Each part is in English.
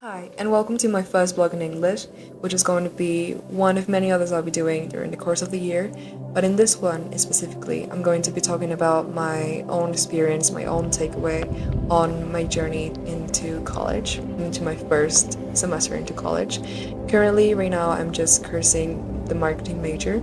Hi, and welcome to my first blog in English, which is going to be one of many others I'll be doing during the course of the year. But in this one specifically, I'm going to be talking about my own experience, my own takeaway on my journey into college, into my first semester into college. Currently, right now, I'm just cursing the marketing major.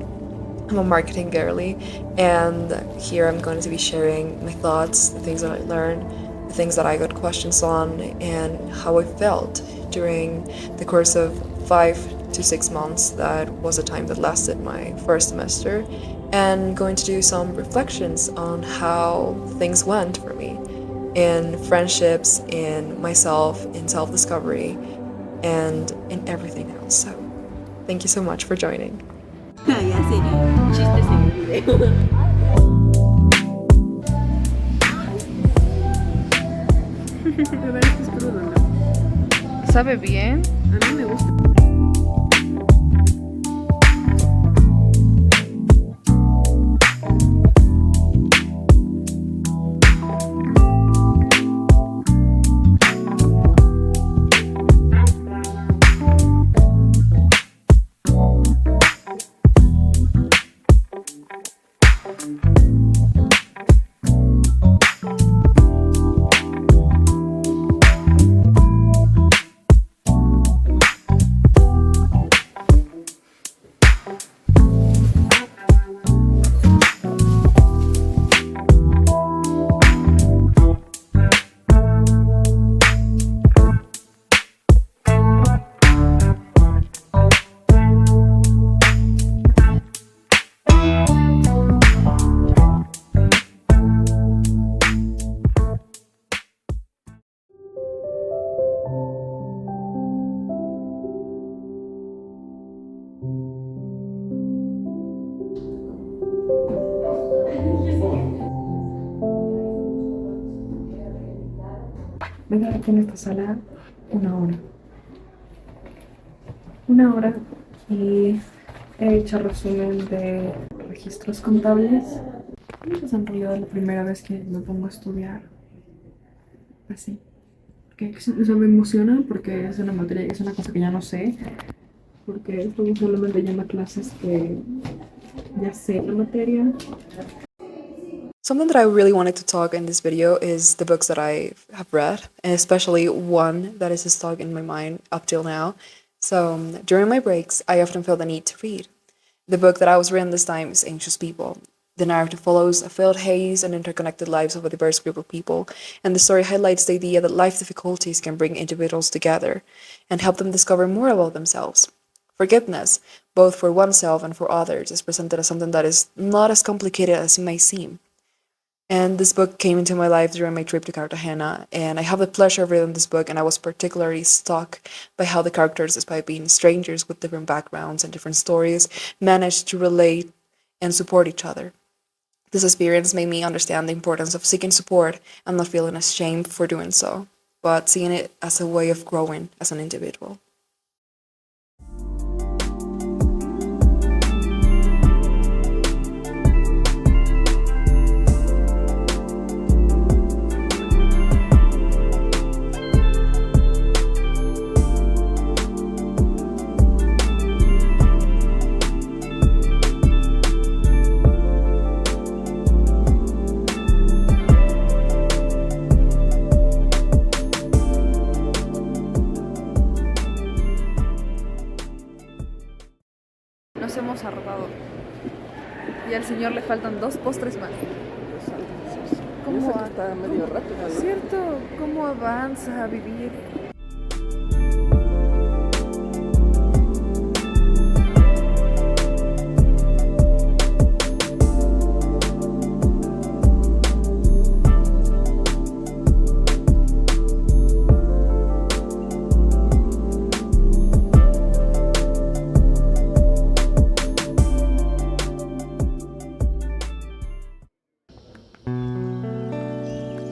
I'm a marketing girly, and here I'm going to be sharing my thoughts, the things that I learned, the things that I got questions on, and how I felt during the course of 5 to 6 months. That was a time that lasted my first semester, and going to do some reflections on how things went for me in friendships, in myself, in self discovery, and in everything else. So, thank you so much for joining. Ya sé, chistes en el video. La verdad es que es crudo, ¿no? ¿Sabe bien? A mí me gusta. Me quedé aquí en esta sala una hora. Una hora y he hecho resumen de registros contables. Pues en realidad es la primera vez que me pongo a estudiar así. Porque, o sea, me emociona porque es una materia, es una cosa que ya no sé. Porque esto no solamente llama clases que ya sé la materia. Something that I really wanted to talk in this video is the books that I have read, and especially one that is stuck in my mind up till now. So, during my breaks, I often feel the need to read. The book that I was reading this time is Anxious People. The narrative follows a filled haze and interconnected lives of a diverse group of people, and the story highlights the idea that life difficulties can bring individuals together and help them discover more about themselves. Forgiveness, both for oneself and for others, is presented as something that is not as complicated as it may seem. And this book came into my life during my trip to Cartagena, and I have the pleasure of reading this book, and I was particularly struck by how the characters, despite being strangers with different backgrounds and different stories, managed to relate and support each other. This experience made me understand the importance of seeking support and not feeling ashamed for doing so, but seeing it as a way of growing as an individual. Nos hemos hartado. Y al señor le faltan 2 postres más. ¿Cómo ¿Cómo que está medio rápido, no? ¿Cierto? ¿Cómo avanza a vivir?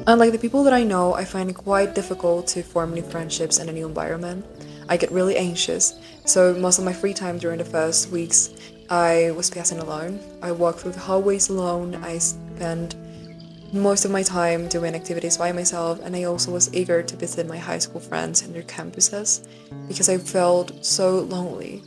Unlike the people that I know, I find it quite difficult to form new friendships in a new environment. I get really anxious, so most of my free time during the first weeks I was passing alone. I walked through the hallways alone. I spent most of my time doing activities by myself, and I also was eager to visit my high school friends and their campuses because I felt so lonely.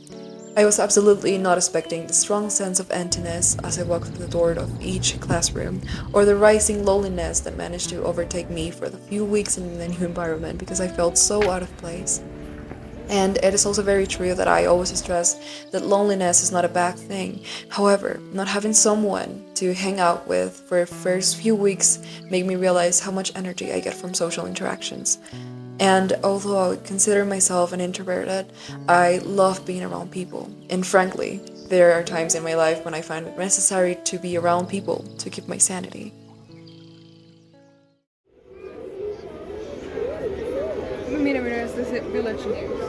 I was absolutely not expecting the strong sense of emptiness as I walked through the door of each classroom, or the rising loneliness that managed to overtake me for the few weeks in the new environment because I felt so out of place. And it is also very true that I always stress that loneliness is not a bad thing. However, not having someone to hang out with for the first few weeks made me realize how much energy I get from social interactions. And although I consider myself an introverted, I love being around people. And frankly, there are times in my life when I find it necessary to be around people to keep my sanity. Mira, mira, este es Village News.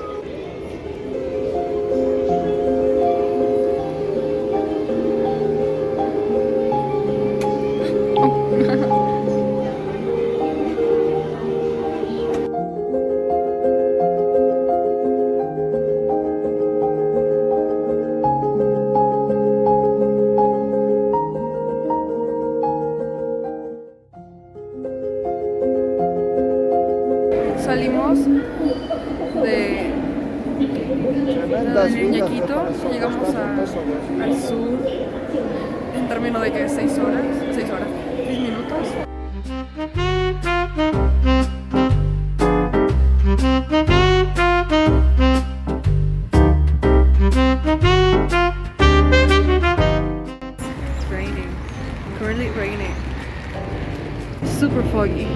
Salimos de Yaquito, llegamos al sur en términos de que 6 horas, 6 horas, 6 minutos. It's raining, currently raining, super foggy.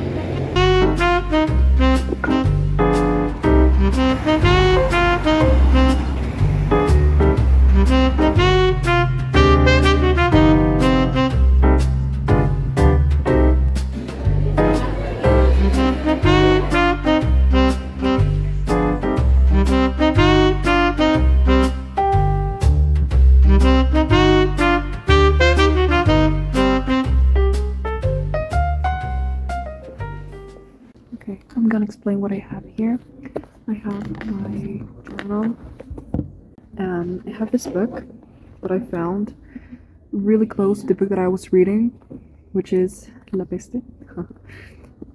Okay, I'm gonna explain what I have here. I have my journal. I have this book that I found really close to the book that I was reading, which is La Peste.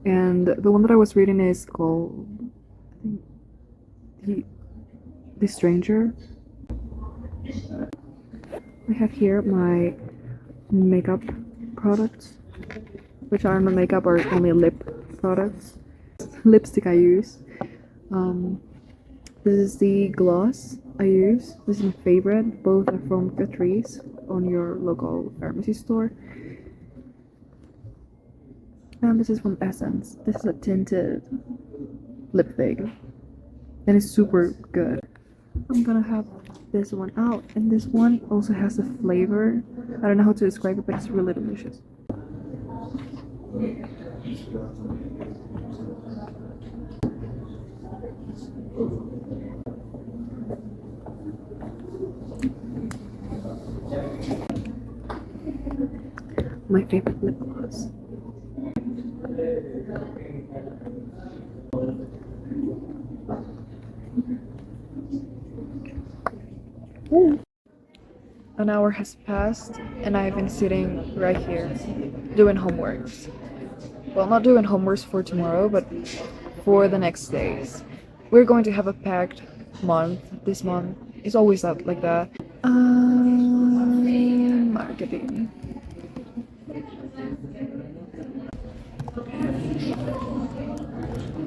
And the one that I was reading is called, I think, The Stranger. I have here my makeup products, which are not makeup or only lip products. Lipstick I use. This is the gloss I use. This is my favorite. Both are from Catrice on your local pharmacy store. And this is from Essence. This is a tinted lipstick. And it's super good. I'm gonna have this one out. And this one also has a flavor. I don't know how to describe it, but it's really delicious. My favorite lip gloss. An hour has passed and I've been sitting right here doing homeworks. Well, not doing homeworks for tomorrow, but for the next days. We're going to have a packed month. This month is always out like that. Marketing.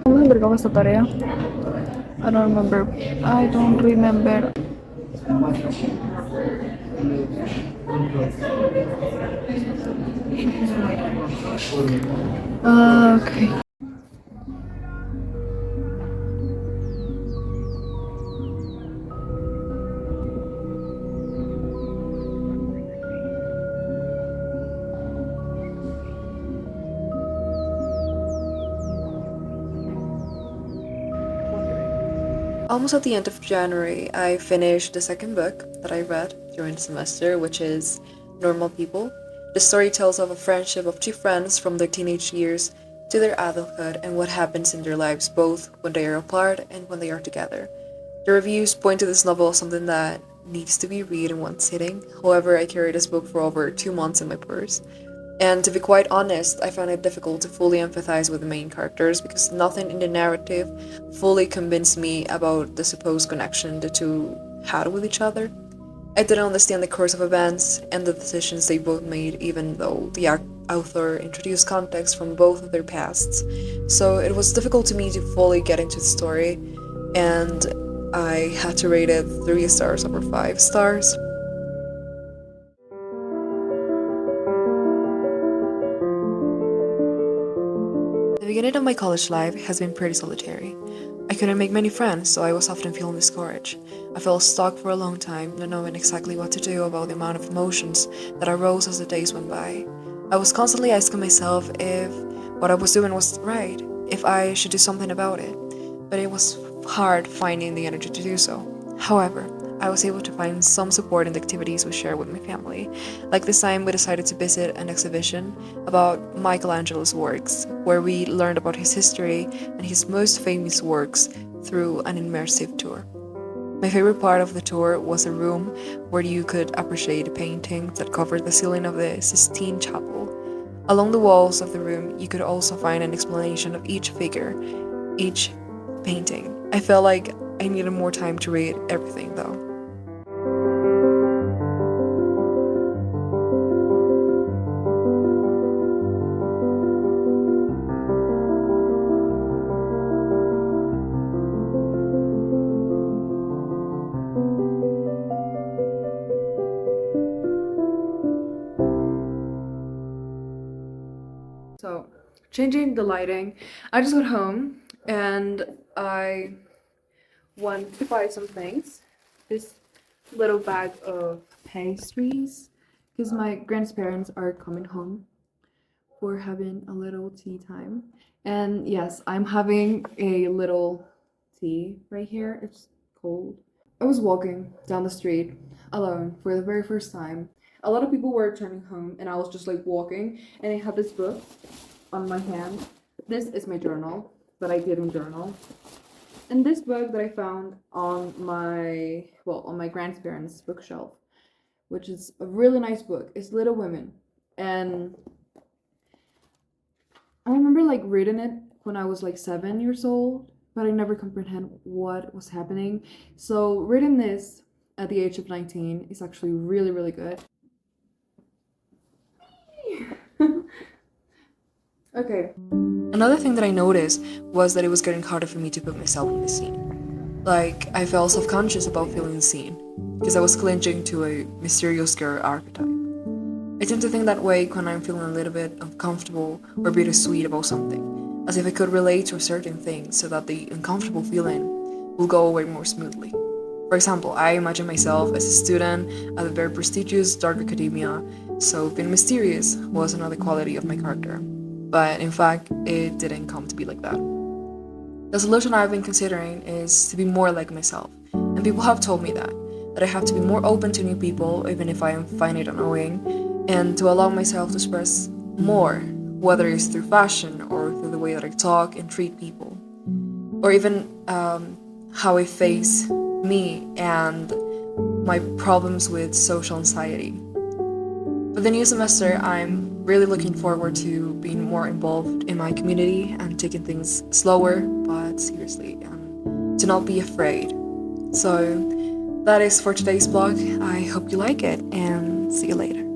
¿Cómo entregaba esta tarea? I don't remember. I don't remember. Okay. Almost at the end of January, I finished the second book that I read during the semester, which is Normal People. The story tells of a friendship of two friends from their teenage years to their adulthood and what happens in their lives both when they are apart and when they are together. The reviews point to this novel as something that needs to be read in one sitting. However, I carried this book for over 2 months in my purse. And to be quite honest, I found it difficult to fully empathize with the main characters because nothing in the narrative fully convinced me about the supposed connection the two had with each other. I didn't understand the course of events and the decisions they both made, even though the author introduced context from both of their pasts. So it was difficult to me to fully get into the story, and I had to rate it 3 stars over 5 stars. The beginning of my college life has been pretty solitary. I couldn't make many friends, so I was often feeling discouraged. I felt stuck for a long time, not knowing exactly what to do about the amount of emotions that arose as the days went by. I was constantly asking myself if what I was doing was right, if I should do something about it, but it was hard finding the energy to do so. However, I was able to find some support in the activities we shared with my family. Like this time, we decided to visit an exhibition about Michelangelo's works, where we learned about his history and his most famous works through an immersive tour. My favorite part of the tour was a room where you could appreciate the paintings that covered the ceiling of the Sistine Chapel. Along the walls of the room, you could also find an explanation of each figure, each painting. I felt like I needed more time to read everything though. So, changing the lighting, I just got home and I went to buy some things. This little bag of pastries, because my grandparents are coming home for having a little tea time. And yes, I'm having a little tea right here. It's cold. I was walking down the street alone for the very first time. A lot of people were returning home, and I was just like walking, and I had this book on my hand. This is my journal that I didn't journal. And this book that I found on my grandparents' bookshelf, which is a really nice book. It's Little Women. And I remember like reading it when I was like 7 years old, but I never comprehend what was happening. So reading this at the age of 19 is actually really, really good. Okay. Another thing that I noticed was that it was getting harder for me to put myself in the scene. Like, I felt self-conscious about feeling seen, because I was clinging to a mysterious girl archetype. I tend to think that way when I'm feeling a little bit uncomfortable or bittersweet about something, as if I could relate to a certain thing so that the uncomfortable feeling will go away more smoothly. For example, I imagine myself as a student at a very prestigious dark academia, so being mysterious was another quality of my character. But in fact, it didn't come to be like that. The solution I've been considering is to be more like myself, and people have told me that I have to be more open to new people, even if I find it annoying, and to allow myself to express more, whether it's through fashion or through the way that I talk and treat people, or even how I face me and my problems with social anxiety. For the new semester, I'm really looking forward to being more involved in my community and taking things slower but seriously, and to not be afraid. So that is for today's vlog. I hope you like it, and see you later.